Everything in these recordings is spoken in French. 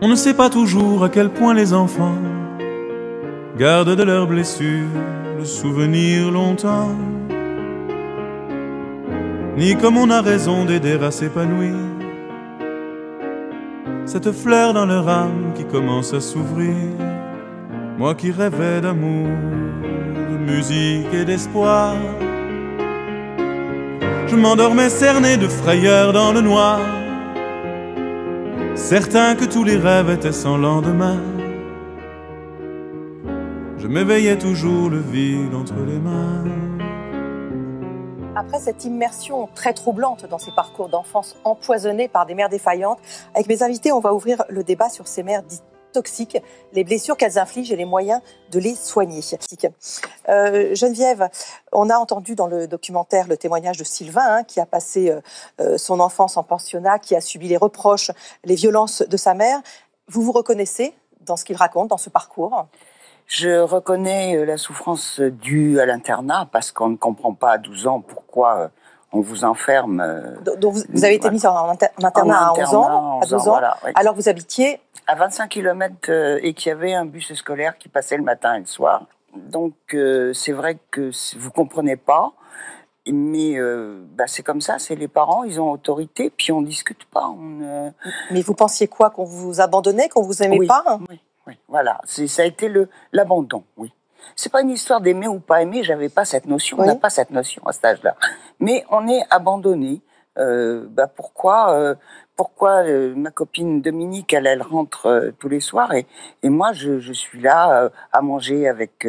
On ne sait pas toujours à quel point les enfants gardent de leurs blessures le souvenir longtemps, ni comme on a raison d'aider à s'épanouir cette fleur dans leur âme qui commence à s'ouvrir. Moi qui rêvais d'amour, de musique et d'espoir, je m'endormais cerné de frayeur dans le noir, certain que tous les rêves étaient sans lendemain. Je m'éveillais toujours le vide entre les mains. Après cette immersion très troublante dans ces parcours d'enfance empoisonnés par des mères défaillantes, avec mes invités, on va ouvrir le débat sur ces mères dites toxiques, les blessures qu'elles infligent et les moyens de les soigner. Geneviève, on a entendu dans le documentaire le témoignage de Sylvain, qui a passé son enfance en pensionnat, qui a subi les reproches, les violences de sa mère. Vous vous reconnaissez dans ce qu'il raconte, dans ce parcours ? Je reconnais la souffrance due à l'internat, parce qu'on ne comprend pas à 12 ans pourquoi on vous enferme. Donc vous avez été mis en internat à 11 ans, à 12 ans, voilà, oui. Alors vous habitiez à 25 km et qu'il y avait un bus scolaire qui passait le matin et le soir. Donc c'est vrai que vous comprenez pas, mais c'est comme ça, c'est les parents, ils ont autorité, puis on discute pas. Mais vous pensiez quoi, qu'on vous abandonnait, qu'on vous aimait pas ? Oui, voilà, ça a été l'abandon, oui. C'est pas une histoire d'aimer ou pas aimer, j'avais pas cette notion, on n'a pas cette notion à cet âge-là. Mais on est abandonné. Pourquoi ma copine Dominique, elle rentre tous les soirs et moi je suis là à manger avec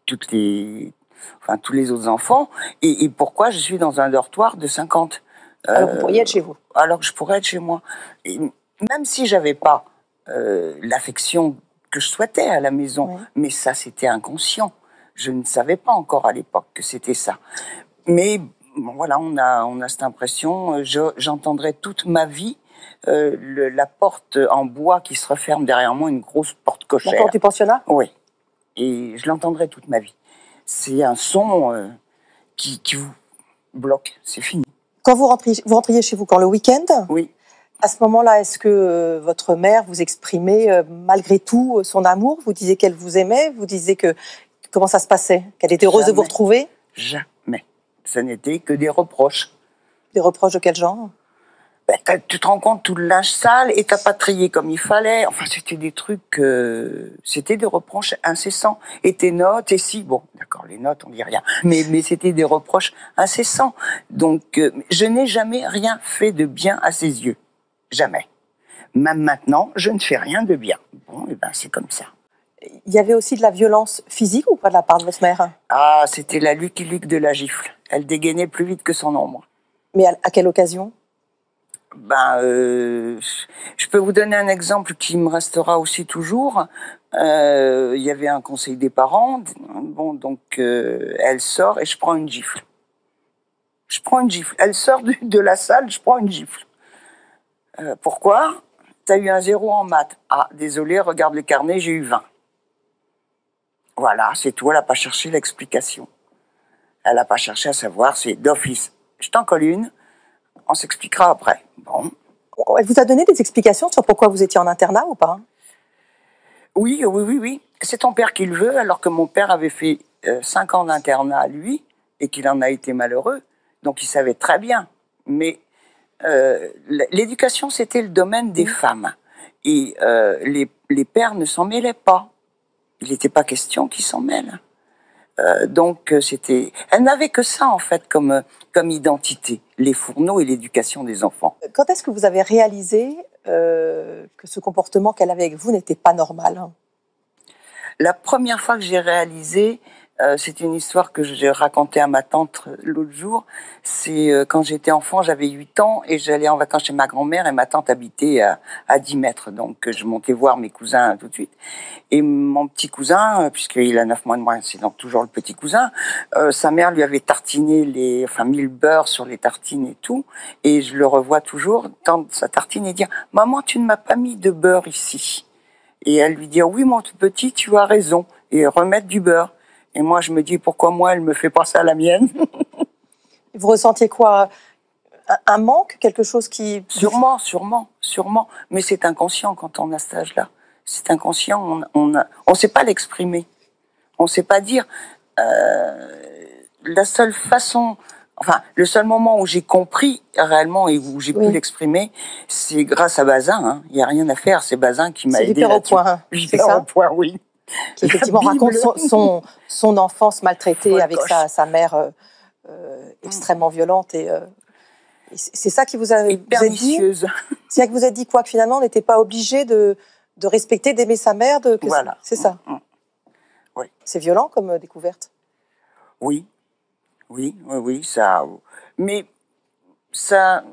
tous les autres enfants et pourquoi je suis dans un dortoir de 50 alors vous pourriez être chez vous. Alors que je pourrais être chez moi. Et même si j'avais pas l'affection que je souhaitais à la maison, mais ça c'était inconscient. Je ne savais pas encore à l'époque que c'était ça. Mais bon, voilà, on a cette impression. J'entendrai toute ma vie la porte en bois qui se referme derrière moi, une grosse porte cochère. La porte du pensionnat ? Oui. Et je l'entendrai toute ma vie. C'est un son qui vous bloque. C'est fini. Quand vous rentriez chez vous quand le week-end ? Oui. À ce moment-là, est-ce que votre mère vous exprimait malgré tout son amour ? Vous disiez qu'elle vous aimait ? Vous disiez comment ça se passait ? Qu'elle était heureuse de vous retrouver ? Jamais. Ça n'était que des reproches. Des reproches de quel genre ? Tu te rends compte, tout le linge sale et t'as pas trié comme il fallait. Enfin, c'était des trucs, c'était des reproches incessants. Et tes notes, et si, bon, d'accord, les notes, on dit rien. Mais c'était des reproches incessants. Donc, je n'ai jamais rien fait de bien à ses yeux. Jamais. Même maintenant, je ne fais rien de bien. Bon, et c'est comme ça. Il y avait aussi de la violence physique ou pas de la part de votre mère ? Ah, c'était la Lucky Luke de la gifle. Elle dégainait plus vite que son ombre. Mais à quelle occasion ? Je peux vous donner un exemple qui me restera aussi toujours. Il y avait un conseil des parents. Bon, donc elle sort et je prends une gifle. Je prends une gifle. Elle sort de la salle, je prends une gifle. Pourquoi ? T'as eu un 0 en maths. Ah, désolé, regarde le carnet, j'ai eu 20. Voilà, c'est tout. Elle n'a pas cherché l'explication. Elle n'a pas cherché à savoir, c'est d'office. Je t'en colle une. On s'expliquera après. Bon. Elle vous a donné des explications sur pourquoi vous étiez en internat ou pas ? Oui. C'est ton père qui le veut, alors que mon père avait fait 5 ans d'internat, lui, et qu'il en a été malheureux. Donc, il savait très bien. Mais l'éducation, c'était le domaine des femmes. Et les pères ne s'en mêlaient pas. Il n'était pas question qu'ils s'en mêlent. Donc c'était, elle n'avait que ça en fait comme identité, les fourneaux et l'éducation des enfants. Quand est-ce que vous avez réalisé que ce comportement qu'elle avait avec vous n'était pas normal ? La première fois que j'ai réalisé, c'est une histoire que j'ai racontée à ma tante l'autre jour. C'est quand j'étais enfant, j'avais 8 ans et j'allais en vacances chez ma grand-mère et ma tante habitait à 10 mètres. Donc je montais voir mes cousins tout de suite. Et mon petit cousin, puisqu'il a 9 mois de moins, c'est donc toujours le petit cousin, sa mère lui avait tartiné mis le beurre sur les tartines et tout. Et je le revois toujours tendre sa tartine et dire « Maman, tu ne m'as pas mis de beurre ici ». Et elle lui dit « Oui, mon tout petit, tu as raison ». Et remettre du beurre. Et moi, je me dis, pourquoi moi, elle me fait pas ça à la mienne ? Vous ressentiez quoi ? un manque, quelque chose qui... Sûrement. Mais c'est inconscient quand on a cet âge-là. C'est inconscient. On ne sait pas l'exprimer. On ne sait pas dire. La seule façon, enfin, le seul moment où j'ai compris réellement et où j'ai pu l'exprimer, c'est grâce à Bazin. Hein. Il n'y a rien à faire. C'est Bazin qui m'a aidé là-dessus. Victor Aupoint, oui. Qui effectivement raconte son enfance maltraitée avec sa mère extrêmement violente et c'est ça qui vous a dit. C'est ça qui vous a dit quoi, que finalement on n'était pas obligé de respecter, d'aimer sa mère, voilà. C'est ça. Oui. C'est violent comme découverte. Oui, ça. Mais ça,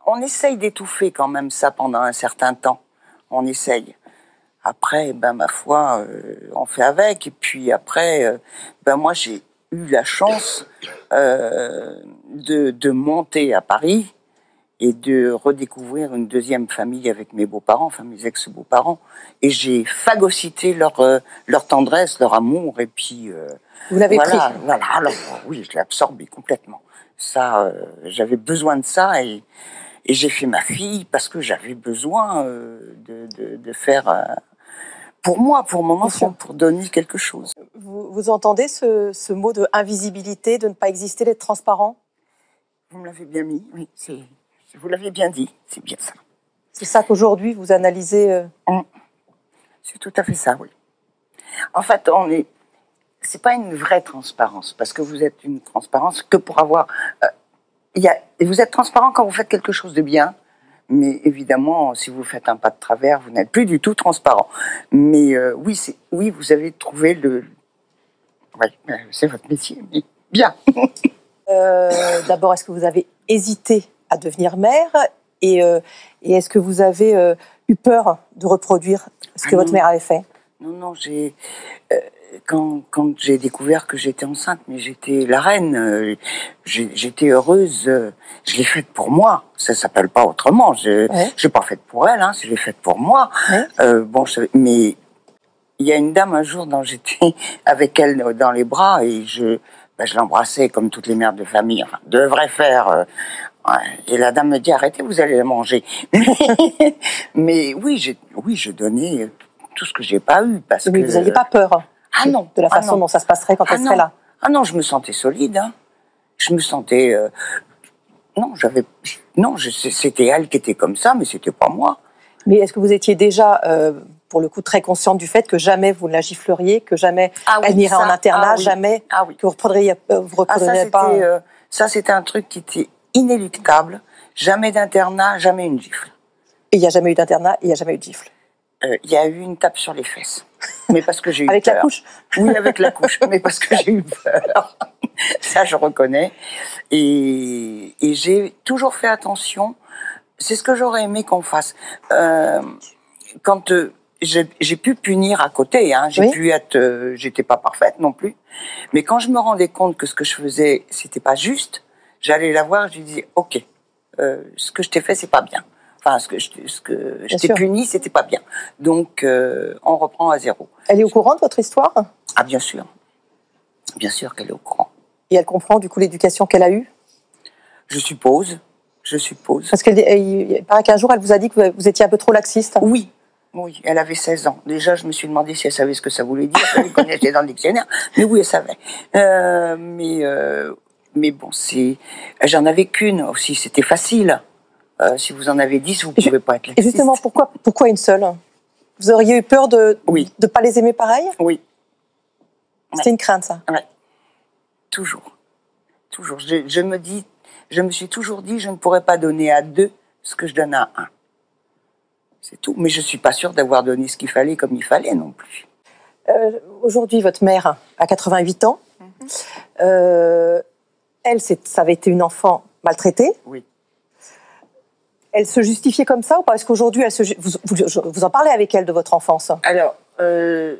on essaye d'étouffer quand même ça pendant un certain temps. On essaye. Après, ma foi, on fait avec. Et puis après, moi, j'ai eu la chance de monter à Paris et de redécouvrir une deuxième famille avec mes beaux-parents, enfin mes ex-beaux-parents. Et j'ai phagocyté leur tendresse, leur amour. Et puis, vous l'avez pris. Voilà. Alors, oui, je l'ai absorbé complètement. Ça, j'avais besoin de ça et j'ai fait ma fille parce que j'avais besoin de faire... pour moi, pour mon enfant, pour donner quelque chose. Vous entendez ce mot de invisibilité, de ne pas exister, d'être transparent? Vous me l'avez bien mis, oui. Vous l'avez bien dit, c'est bien ça. C'est ça qu'aujourd'hui vous analysez C'est tout à fait ça, oui. En fait, c'est pas une vraie transparence, parce que vous êtes une transparence que pour avoir... vous êtes transparent quand vous faites quelque chose de bien, mais évidemment, si vous faites un pas de travers, vous n'êtes plus du tout transparent. Mais oui, vous avez trouvé Oui, c'est votre métier, mais bien. D'abord, est-ce que vous avez hésité à devenir mère et est-ce que vous avez eu peur de reproduire ce que votre mère avait fait? Non, quand j'ai découvert que j'étais enceinte, mais j'étais la reine, j'étais heureuse, je l'ai faite pour moi, ça s'appelle pas autrement, je l'ai pas faite pour elle, je l'ai faite pour moi. Mais il y a une dame un jour dont j'étais avec elle dans les bras et je l'embrassais comme toutes les mères de famille, enfin, devraient faire. Et la dame me dit arrêtez, vous allez la manger. Mais oui, je donnais tout ce que j'ai pas eu parce mais que. vous n'aviez pas peur. Non. De la façon dont ça se passerait quand elle serait là. Ah non, je me sentais solide. Je me sentais. C'était elle qui était comme ça, mais c'était pas moi. Mais est-ce que vous étiez déjà, pour le coup, très consciente du fait que jamais vous ne la gifleriez, que jamais elle n'irait en internat, jamais que vous reprendriez pas. Ça, c'était un truc qui était inéluctable. Jamais d'internat, jamais une gifle. Et il n'y a jamais eu d'internat, il n'y a jamais eu de gifle. Il y a eu une tape sur les fesses. Mais parce que j'ai eu avec peur. La couche? Oui, avec la couche, mais parce que j'ai eu peur. Ça, je reconnais. Et j'ai toujours fait attention. C'est ce que j'aurais aimé qu'on fasse. Quand j'ai pu punir à côté, j'ai pu être, j'étais pas parfaite non plus. Mais quand je me rendais compte que ce que je faisais, c'était pas juste, j'allais la voir, je lui disais, ok, ce que je t'ai fait, c'est pas bien. Enfin, ce que je t'ai puni, c'était pas bien. Donc, on reprend à zéro. Elle est au courant de votre histoire? Ah, bien sûr. Bien sûr qu'elle est au courant. Et elle comprend, du coup, l'éducation qu'elle a eue? Je suppose. Parce qu'il paraît qu'un jour, elle vous a dit que vous étiez un peu trop laxiste. Oui, elle avait 16 ans. Déjà, je me suis demandé si elle savait ce que ça voulait dire. Elle connaissait dans le dictionnaire. Mais oui, elle savait. Mais bon, j'en avais qu'une aussi. C'était facile. Si vous en avez 10, vous ne pouvez pas être laxiste. Et justement, pourquoi une seule? Vous auriez eu peur de ne pas les aimer pareil? Oui. C'était une crainte, ça? Oui. Toujours. Je me suis toujours dit, je ne pourrais pas donner à 2 ce que je donne à 1. C'est tout. Mais je ne suis pas sûre d'avoir donné ce qu'il fallait comme il fallait non plus. Aujourd'hui, votre mère a 88 ans. Elle, ça avait été une enfant maltraitée. Oui. Elle se justifiait comme ça ou pas? Est-ce qu'aujourd'hui, vous en parlez avec elle de votre enfance? Alors, elle,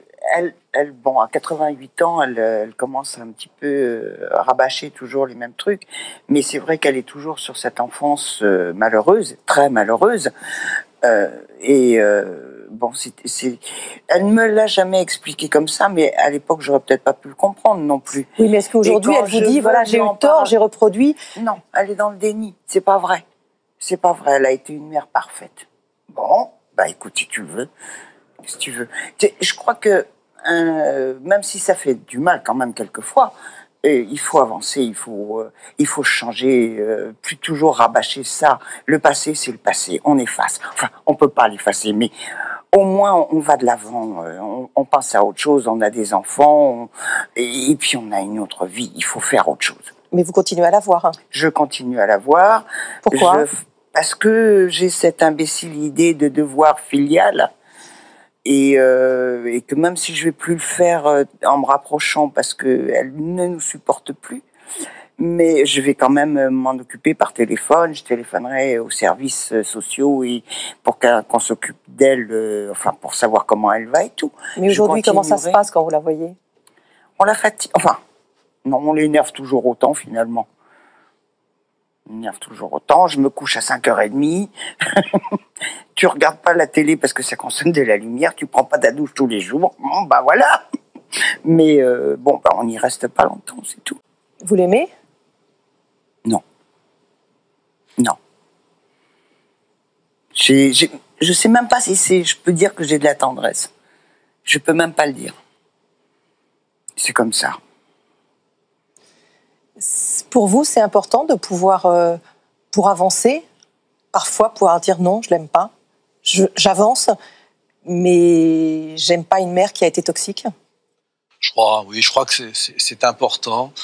à 88 ans, elle commence un petit peu à rabâcher toujours les mêmes trucs. Mais c'est vrai qu'elle est toujours sur cette enfance malheureuse, très malheureuse. bon, elle ne me l'a jamais expliqué comme ça, mais à l'époque, j'aurais peut-être pas pu le comprendre non plus. Oui, mais est-ce qu'aujourd'hui, elle vous dit, voilà, j'ai eu tort, j'ai reproduit? Non, elle est dans le déni. C'est pas vrai. C'est pas vrai. Elle a été une mère parfaite. Bon, bah écoute, si tu veux, si tu veux. Je crois que même si ça fait du mal quand même quelquefois, il faut avancer, il faut changer, plus toujours rabâcher ça. Le passé, c'est le passé. On efface. Enfin, on peut pas l'effacer, mais au moins on va de l'avant. On pense à autre chose. On a des enfants, et puis on a une autre vie. Il faut faire autre chose. Mais vous continuez à la voir. Hein. Je continue à la voir. Pourquoi? Parce que j'ai cette imbécile idée de devoir filial. Et que même si je vais plus le faire en me rapprochant parce que elle ne nous supporte plus, mais je vais quand même m'en occuper par téléphone. Je téléphonerai aux services sociaux et pour qu'on s'occupe d'elle, enfin pour savoir comment elle va et tout. Mais aujourd'hui, comment ça se passe quand vous la voyez? On la fatigue. Enfin, non, on l'énerve toujours autant finalement. On l'énerve toujours autant. Je me couche à 5h30. Tu regardes pas la télé parce que ça consomme de la lumière, tu prends pas ta douche tous les jours, bon bah voilà. Mais bon, bah on n'y reste pas longtemps, c'est tout. Vous l'aimez? Non. Non. Je sais même pas si je peux dire que j'ai de la tendresse. Je peux même pas le dire. C'est comme ça. Pour vous, c'est important de pouvoir, pour avancer, parfois pouvoir dire non, je l'aime pas. J'avance, mais j'aime pas une mère qui a été toxique. Je crois que c'est important.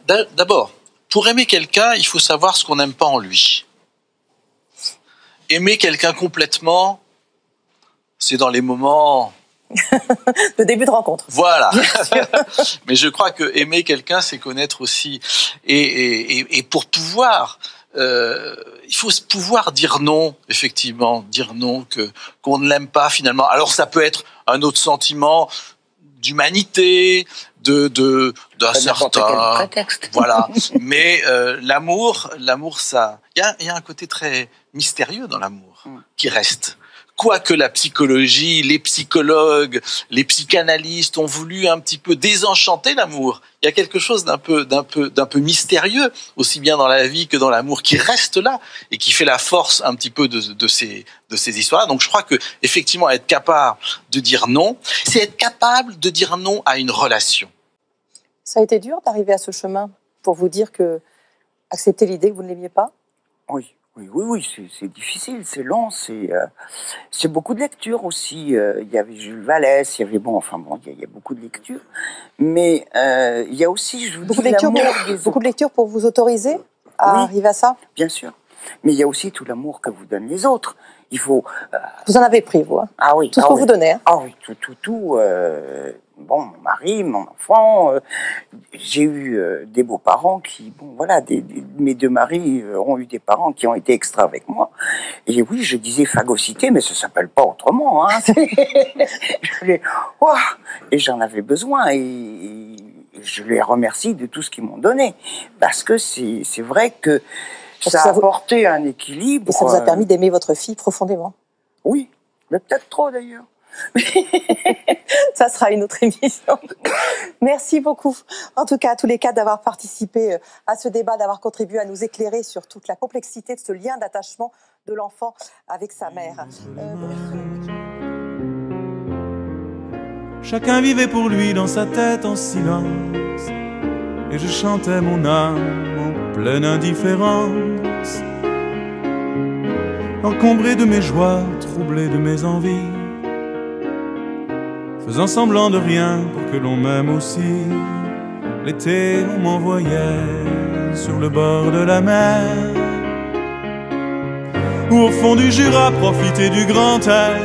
D'abord, pour aimer quelqu'un, il faut savoir ce qu'on n'aime pas en lui. Aimer quelqu'un complètement, c'est dans les moments... de début de rencontre. Voilà. Mais je crois que aimer quelqu'un, c'est connaître aussi. Et pour pouvoir... il faut pouvoir dire non, effectivement, dire non, qu'on ne l'aime pas finalement. Alors ça peut être un autre sentiment d'humanité, d'un certain prétexte. Voilà. Mais l'amour, ça, il y a un côté très mystérieux dans l'amour qui reste. Quoique la psychologie, les psychologues, les psychanalystes ont voulu un petit peu désenchanter l'amour. Il y a quelque chose d'un peu mystérieux, aussi bien dans la vie que dans l'amour, qui reste là et qui fait la force un petit peu de ces histoires. Donc je crois que effectivement être capable de dire non, c'est être capable de dire non à une relation. Ça a été dur d'arriver à ce chemin pour vous dire que accepter l'idée que vous ne l'aimiez pas? Oui, c'est difficile, c'est long, c'est beaucoup de lectures aussi. Il y avait Jules Vallès, il y avait il y a beaucoup de lectures, mais il y a aussi, je vous dis, beaucoup de lectures pour vous autoriser à arriver à ça. Bien sûr, mais il y a aussi tout l'amour que vous donnent les autres. Il faut. Vous en avez pris, vous. Hein. Ah oui. Tout ce qu'on vous donnait. Hein. Ah oui, tout. Bon, mon mari, mon enfant. J'ai eu des beaux-parents qui, bon, voilà, mes deux maris ont eu des parents qui ont été extra avec moi. Et oui, je disais phagocité, mais ça s'appelle pas autrement. Hein. Et j'en avais besoin. Et je les remercie de tout ce qu'ils m'ont donné. Parce que c'est vrai que ça a apporté un équilibre. Et ça vous a permis d'aimer votre fille profondément. Oui, mais peut-être trop d'ailleurs. Ça sera une autre émission. Merci beaucoup, en tout cas, à tous les quatre, d'avoir participé à ce débat, d'avoir contribué à nous éclairer sur toute la complexité de ce lien d'attachement de l'enfant avec sa mère. Chacun vivait pour lui dans sa tête en silence, et je chantais mon âme en pleine indifférence, encombré de mes joies, troublé de mes envies, faisant semblant de rien pour que l'on m'aime aussi. L'été, on m'envoyait sur le bord de la mer, ou au fond du Jura, profiter du grand air,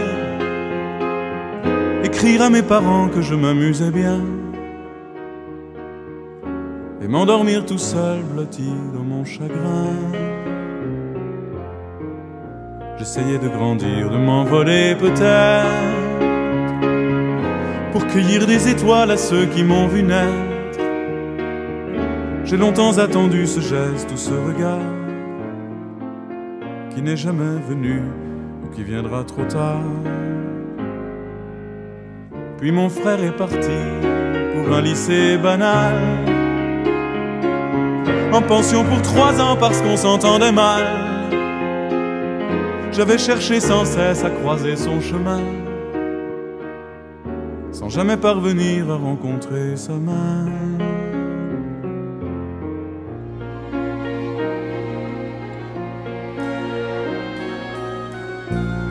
écrire à mes parents que je m'amusais bien, et m'endormir tout seul, blotti dans mon chagrin. J'essayais de grandir, de m'envoler peut-être, pour cueillir des étoiles à ceux qui m'ont vu naître. J'ai longtemps attendu ce geste ou ce regard qui n'est jamais venu ou qui viendra trop tard. Puis mon frère est parti pour un lycée banal, en pension pour 3 ans parce qu'on s'entendait mal. J'avais cherché sans cesse à croiser son chemin, sans jamais parvenir à rencontrer sa main.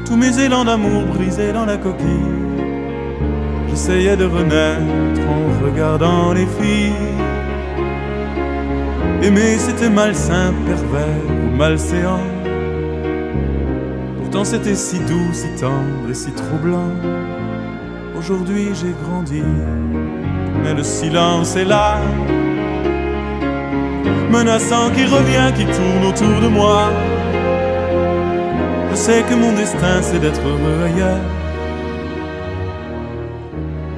Tous mes élans d'amour brisés dans la coquille, j'essayais de renaître en regardant les filles. Aimer c'était malsain, pervers ou malséant. Pourtant c'était si doux, si tendre et si troublant. Aujourd'hui j'ai grandi, mais le silence est là, menaçant qui revient, qui tourne autour de moi. Je sais que mon destin c'est d'être heureux ailleurs,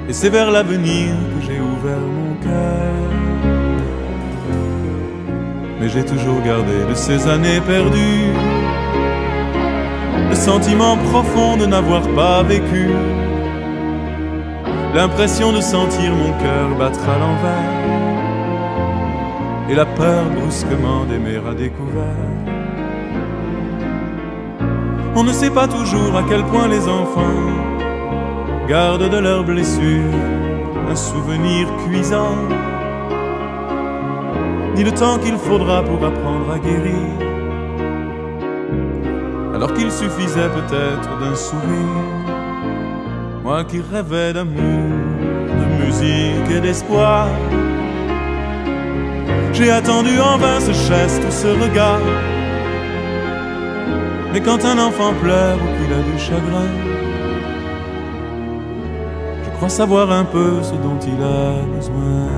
et c'est vers l'avenir que j'ai ouvert mon cœur. Mais j'ai toujours gardé de ces années perdues le sentiment profond de n'avoir pas vécu, l'impression de sentir mon cœur battre à l'envers, et la peur brusquement d'aimer à découvert. On ne sait pas toujours à quel point les enfants gardent de leurs blessures un souvenir cuisant, ni le temps qu'il faudra pour apprendre à guérir, alors qu'il suffisait peut-être d'un sourire. Moi qui rêvais d'amour, de musique et d'espoir, j'ai attendu en vain ce geste ou ce regard. Mais quand un enfant pleure ou qu'il a du chagrin, je crois savoir un peu ce dont il a besoin.